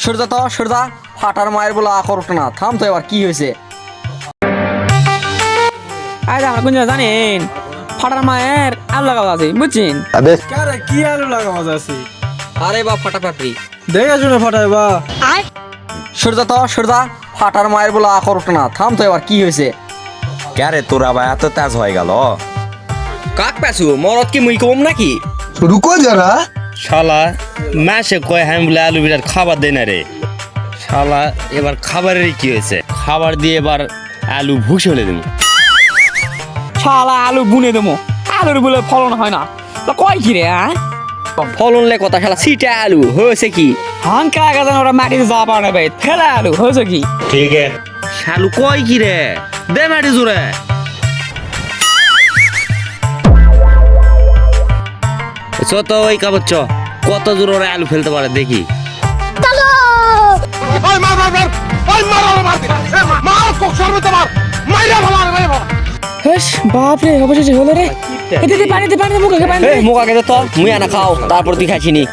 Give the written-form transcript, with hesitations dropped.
সূর্যা ফাটার মায়ের বলে আকর ওঠে না, থাম তো এবার কি হয়েছে? আরে আমরা কোন জায়গা জানেন? ফাটার মায়ের আলু লাগানো আছে বুঝছেন? কারে কি আলু লাগানো আছে? আরে বা ফাটা পাপড়ি দেখে শুনে ফাটাই বা। সূর্যা ফাটার মায়ের বলে আকর ওঠে না, থাম তো এবার কি হয়েছে? ক্যারে তোরা ভাই এত তেজ হয়ে গেল? কাক পেছু মরদ কি মুই কম নাকি? रुको जरा। শালা মাসে কয় আমি বলে আলু বিরাট খাবার দেয় না রে। শালা এবার খাবারেরই কি হয়েছে? খাবার দিয়ে এবার আলু ভুসে হলে দেবো। শালা আলু বুনে দেবো, আলুর বলে ফলন হয় না। তা কয় কি রে? ফলনলে কথা শালা সিটা আলু হয়েছে কি? হাঙ্কা গাজান ওরা মাটিতে যা পারে ভাই ফেলা আলু হয়েছে কি? শালু কয় কি রে? দে মাটি জোরে। চ তো ওই কাপড় চ, কত দূর ওরা আলু ফেলতে পারে দেখি। হেস বাপ রে অবশেষে হলো রে। এতে পানিতে মুখে পানি দে। মুখ আগে তো মুই আনা খাও, তারপর তুই খাইছিনি।